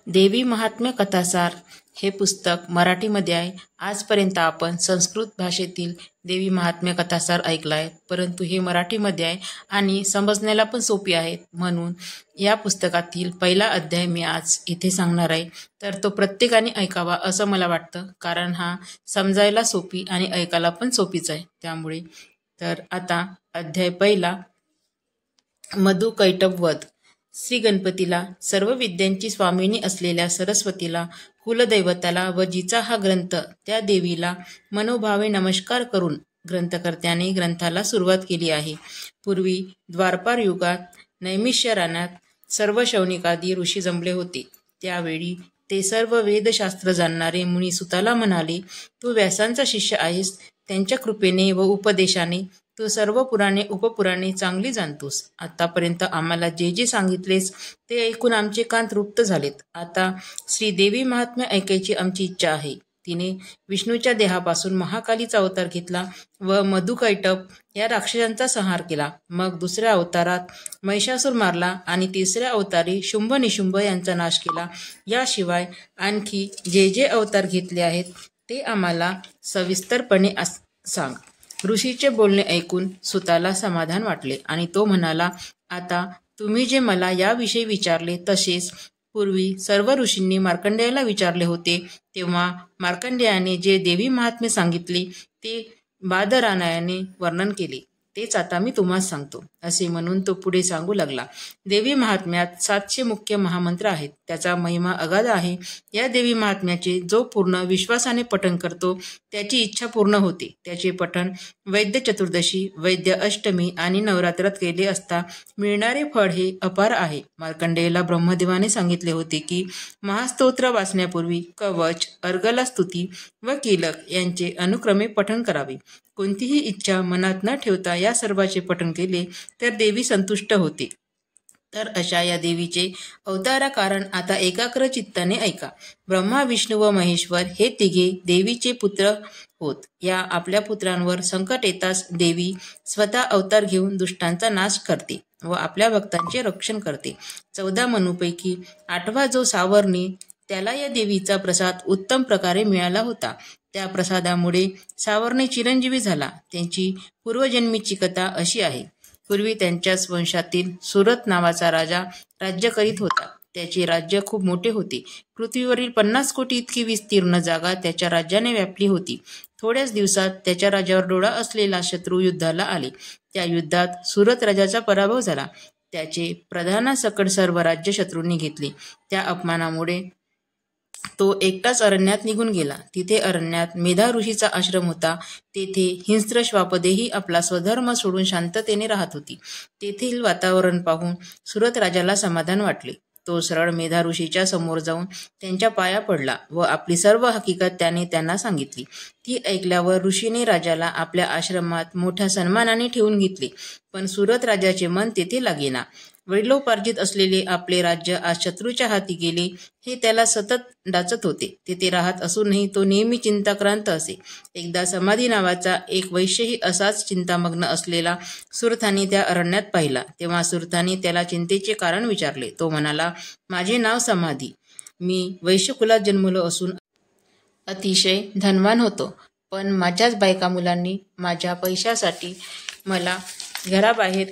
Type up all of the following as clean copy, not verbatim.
देवी महात्म्य कथासार हे पुस्तक मराठीमध्ये आहे. आजपर्यंत आपण संस्कृत भाषेतील देवी महात्म्य कथासार ऐकला आहे, परंतु हे मराठीमध्ये आहे आणि समजण्याला पण सोपी आहेत. म्हणून या पुस्तकातील पहिला अध्याय मी आज इथे सांगणार आहे. तर तो प्रत्येकाने ऐकावा असं मला वाटतं, कारण हा समजायला सोपी आणि ऐकायला पण सोपीच आहे. त्यामुळे तर आता अध्याय पहिला, मधु कैटभ वध. श्री गणपतीला, सर्व विद्यांची स्वामिनी असलेल्या सरस्वतीला, कुलदैवताला व जिचा हा ग्रंथ त्या देवीला मनोभावे नमस्कार करून ग्रंथकर्त्याने ग्रंथाला सुरुवात केली आहे. पूर्वी द्वापार युगात नैमिष्य रानात सर्व शौनिकादी ऋषी जमले होते. त्यावेळी ते सर्व वेदशास्त्र जाणणारे मुनी सुताला म्हणाले, तू व्यासांचा शिष्य आहेस. त्यांच्या कृपेने व उपदेशाने तू सर्व पुराणे उपपुराणे चांगली जाणतोस. आतापर्यंत आम्हाला जे जे सांगितलेस ते ऐकून आमचे कान तृप्त झालेत. आता श्रीदेवी महात्म्य ऐकायची आमची इच्छा आहे. तिने विष्णूच्या देहापासून महाकालीचा अवतार घेतला व मधुकैटभ या राक्षसांचा संहार केला. मग दुसऱ्या अवतारात महिषासूर मारला आणि तिसऱ्या अवतारी शुंभ निशुंभ यांचा नाश केला. याशिवाय आणखी जे जे अवतार घेतले आहेत ते आम्हाला सविस्तरपणे सांग. ऋषीचे बोलणे ऐकून सुताला समाधान वाटले आणि तो म्हणाला, आता तुम्ही जे मला याविषयी विचारले तसेच पूर्वी सर्व ऋषींनी मार्कंडेयाला विचारले होते, तेव्हा मार्कंडेयाने जे देवी महात्म्य सांगितले ते बादरायणाने वर्णन केले तेच आता मी तुम्हाला सांगतो. असे म्हणून तो पुढे सांगू लागला. देवी महात्म्यात 700 मुख्य महामंत्र आहेत. त्याचा महिमा अगाध आहे. या देवी महात्म्याचे जो पूर्ण विश्वासाने पठण करतो त्याची इच्छा पूर्ण होते. त्याचे पठण वैद्य चतुर्दशी, वैद्य अष्टमी आणि नवरात्रात केले असता मिळणारे फळ हे अपार आहे. मार्कंडेयाला ब्रह्मदेवाने सांगितले होते की महास्तोत्र वाचण्यापूर्वी कवच, अर्गला स्तुती व कीलक यांचे अनुक्रमे पठण करावे. कोणतीही इच्छा मनात न ठेवता या सर्वांचे पठण केले तर देवी संतुष्ट होते. तर अशा या देवीचे अवतारा कारण आता एकाग्र चित्ताने ऐका. ब्रह्मा, विष्णू व महेश्वर हे तिघे देवीचे पुत्र होत. या आपल्या पुत्रांवर संकट येताच देवी स्वतः अवतार घेऊन दुष्टांचा नाश करते व आपल्या भक्तांचे रक्षण करते. 14 मनूपैकी 8वा जो सावर्णी, त्याला या देवीचा प्रसाद उत्तम प्रकारे मिळाला होता. त्या प्रसादामुळे सावर्णी चिरंजीवी झाला. त्यांची पूर्वजन्मीची कथा अशी आहे. पूर्वी त्यांच्याच वंशातील सुरत नावाचा राजा राज्य करीत होता. त्याचे राज्य खूप मोठे होते. पृथ्वीवरील 50 कोटी इतकी विस्तीर्ण जागा त्याच्या राज्याने व्यापली होती. थोड्याच दिवसात त्याच्या राज्यावर डोळा असलेला शत्रू युद्धाला आले. त्या युद्धात सुरत राजाचा पराभव झाला. त्याचे प्रधानासकट सर्व राज्य शत्रूंनी घेतले. त्या अपमानामुळे तो एकटाच अरण्यात निघून गेला. तिथे अरण्यात मेधा ऋषीचा आश्रम होता. तेथे हिंस्त्र श्वापदेही आपला स्वधर्म सोडून शांततेने राहत होती. तेथील वातावरण पाहून सुरत राजाला समाधान वाटले. तो सरळ मेधा ऋषीच्या समोर जाऊन त्यांच्या पाया पडला व आपली सर्व हकीकत त्याने त्यांना सांगितली. ती ऐकल्यावर ऋषीने राजाला आपल्या आश्रमात मोठ्या सन्मानाने ठेवून घेतले. पण सुरत राजाचे मन तेथे लागेना. वडिलोपार्जित असलेले आपले राज्य आज शत्रूच्या हाती गेले हे त्याला सतत डाचत होते. तेथे राहत असूनही तो नेहमी चिंताक्रांत असे. एकदा समाधी नावाचा एक वैश्यही असाच चिंतामग्न असलेला सुरथाने त्या अरण्यात पाहिला. तेव्हा सुरथाने त्याला चिंतेचे कारण विचारले. तो म्हणाला, माझे नाव समाधी. मी वैश्यकुलात जन्मलो असून अतिशय धनवान होतो. पण माझ्याच बायका मुलांनी माझ्या पैशासाठी मला घराबाहेर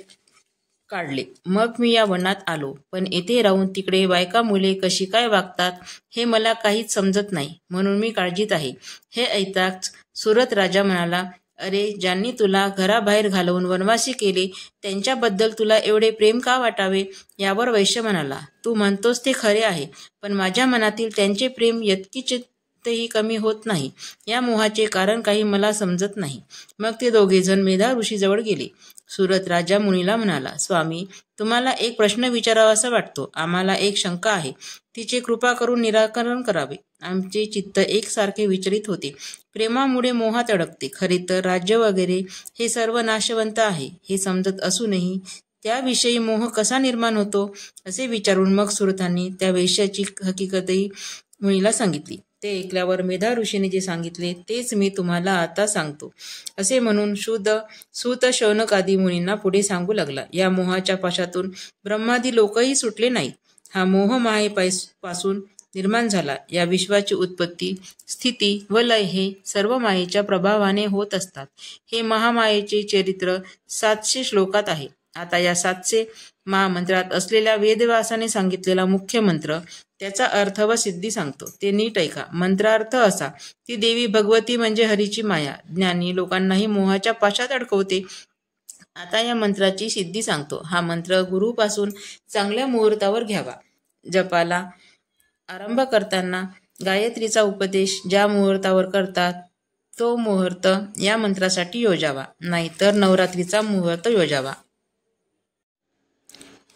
काढले. मग मी या वनात आलो. पण येथे राहून तिकडे बायका मुले कशी काय वागतात हे मला काहीच समजत नाही, म्हणून मी काळजीत आहे. हे ऐकताच सुरत राजा म्हणाला, अरे, ज्यांनी तुला घराबाहेर घालवून वनवासी केले त्यांच्याबद्दल तुला एवढे प्रेम का वाटावे? यावर वैश्य म्हणाला, तू म्हणतोस ते खरे आहे, पण माझ्या मनातील त्यांचे प्रेम यत्किंचितही कमी होत नाही. या मोहाचे कारण काही मला समजत नाही. मग ते दोघेजण मेधा ऋषीजवळ गेले. सुरत राजा मुनीला म्हणाला, स्वामी, तुम्हाला एक प्रश्न विचारावासा वाटतो. आम्हाला एक शंका आहे. तिचे कृपा करून निराकरण करावे. आमचे चित्त एकसारखे विचलित होते. प्रेमामुळे मोहात अडकते. खरे तर राज्य वगैरे हे सर्व नाशवंत आहे हे समजत असूनही त्याविषयी मोह कसा निर्माण होतो असे विचारून मग सुरतांनी त्या वैश्याची हकीकतही मुनीला सांगितली. ते ऐकल्यावर मेधा ऋषीने जे सांगितले तेच मी तुम्हाला आता सांगतो. असे म्हणून सूत शौनकादी मुनींना पुढे सांगू लागला. या मोहाच्या पाशातून ब्रह्मादी लोकही सुटले नाहीत. हा मोह मायेपासून निर्माण झाला. या विश्वाची उत्पत्ती, स्थिती व लय हे सर्व मायेच्या प्रभावाने होत असतात. हे महामायेचे चरित्र 700 श्लोकात आहे. आता या 700 महामंत्रात असलेल्या वेदव्यासाने सांगितलेला मुख्य मंत्र, त्याचा अर्थ व सिद्धी सांगतो. ते नीट ऐका. मंत्रार्थ असा, ती देवी भगवती म्हणजे हरीची माया ज्ञानी लोकांनाही मोहाच्या पाशात अडकवते. आता या मंत्राची सिद्धी सांगतो. हा मंत्र गुरुपासून चांगल्या मुहूर्तावर घ्यावा. जपाला आरंभ करताना गायत्रीचा उपदेश ज्या मुहूर्तावर करतात तो मुहूर्त या मंत्रासाठी योजावा, नाहीतर नवरात्रीचा मुहूर्त योजावा.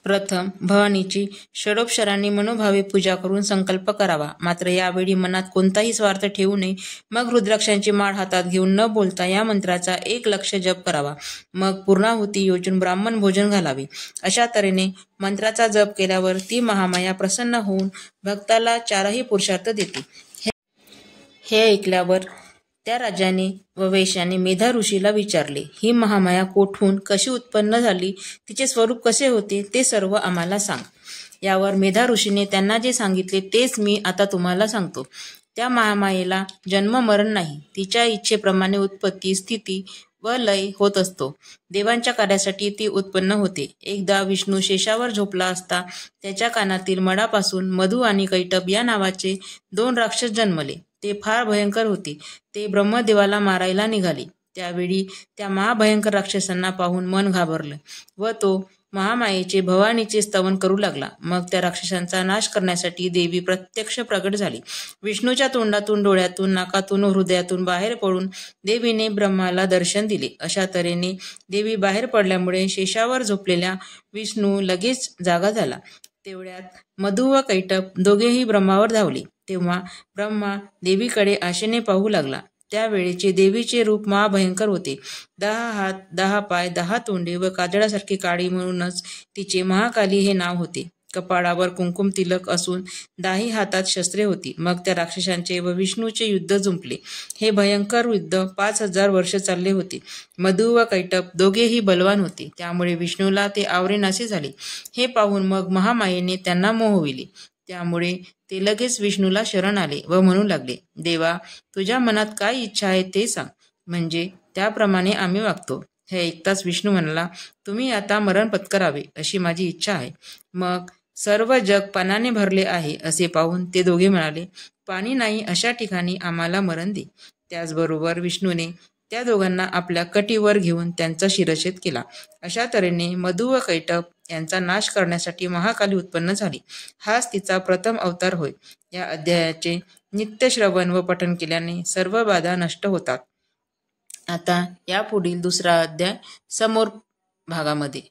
प्रथम भवानीची षडोपचारांनी मनोभावे पूजा करून संकल्प करावा. मात्र यावेळी मनात कोणताही स्वार्थ ठेवू नये. मग रुद्राक्षांची माळ हातात घेऊन न बोलता या मंत्राचा 1 लक्ष जप करावा. मग पूर्णाहुती योजून ब्राह्मण भोजन घालावे. अशा तऱ्हेने मंत्राचा जप केल्यावर ती महामाया प्रसन्न होऊन भक्ताला 4ही पुरुषार्थ देते. हे ऐकल्यावर त्या राजाने व वैश्याने मेधा ऋषीला विचारले, ही महामाया कोठून कशी उत्पन्न झाली, तिचे स्वरूप कसे होते, ते सर्व आम्हाला सांग. यावर मेधा ऋषीने त्यांना जे सांगितले तेच मी आता तुम्हाला सांगतो. त्या महामायेला जन्म मरण नाही. तिच्या इच्छेप्रमाणे उत्पत्ती, स्थिती व लय होत असतो. देवांच्या कार्यासाठी ती उत्पन्न होते. एकदा विष्णू शेषावर झोपला असता त्याच्या कानातील मडापासून मधु आणि कैटभ या नावाचे 2 राक्षस जन्मले. ते फार भयंकर होते. ते ब्रह्मदेवाला मारायला निघाले. त्यावेळी त्या महाभयंकर राक्षसांना पाहून मन घाबरलं व तो महामायेचे भवानीचे स्तवन करू लागला. मग त्या राक्षसांचा नाश करण्यासाठी देवी प्रत्यक्ष प्रगट झाली. विष्णूच्या तोंडातून, डोळ्यातून, नाकातून व हृदयातून बाहेर पडून देवीने ब्रह्माला दर्शन दिले. अशा तऱ्हेने देवी बाहेर पडल्यामुळे शेषावर झोपलेल्या विष्णू लगेच जागा झाला. तेवढ्यात मधु व कैटभ दोघेही ब्रह्मावर धावले. तेव्हा ब्रह्मा देवीकडे आशेने पाहू लागला. त्यावेळेचे देवीचे रूप महाभयंकर होते. 10 हात, 10 पाय, 10 तोंडे व काजळासारखी काळी, म्हणूनच तिचे महाकाली हे नाव होते. कपाळावर कुंकुम तिलक असून 10 हातात शस्त्रे होती. मग त्या राक्षसांचे व विष्णूचे युद्ध जुंपले. हे भयंकर युद्ध 5000 वर्ष चालले होते. मधु व कैटभ दोघेही बलवान होते, त्यामुळे विष्णूला ते आवरेनासे झाले. हे पाहून मग महामायेने त्यांना मोहविले. त्यामुळे ते लगेच विष्णूला शरण आले व म्हणू लागले, देवा, तुझ्या मनात काय इच्छा आहे ते सांग, म्हणजे त्याप्रमाणे आम्ही वागतो. हे ऐकताच विष्णू म्हणाला, तुम्ही आता मरण पत्करावे अशी माझी इच्छा आहे. मग सर्व जग पाण्याने भरले आहे असे पाहून ते दोघे म्हणाले, पाणी नाही अशा ठिकाणी आम्हाला मरण दे. त्याचबरोबर विष्णूने त्या दोघांना आपल्या कटीवर घेऊन त्यांचा शिरच्छेद केला. अशा तऱ्हेने मधु व कैटभ यांचा नाश करण्यासाठी महाकाली उत्पन्न झाली. हाच तिचा प्रथम अवतार होय. या अध्यायाचे नित्य श्रवण व पठण केल्याने सर्व बाधा नष्ट होतात. आता यापुढील दुसरा अध्याय समोर भागामध्ये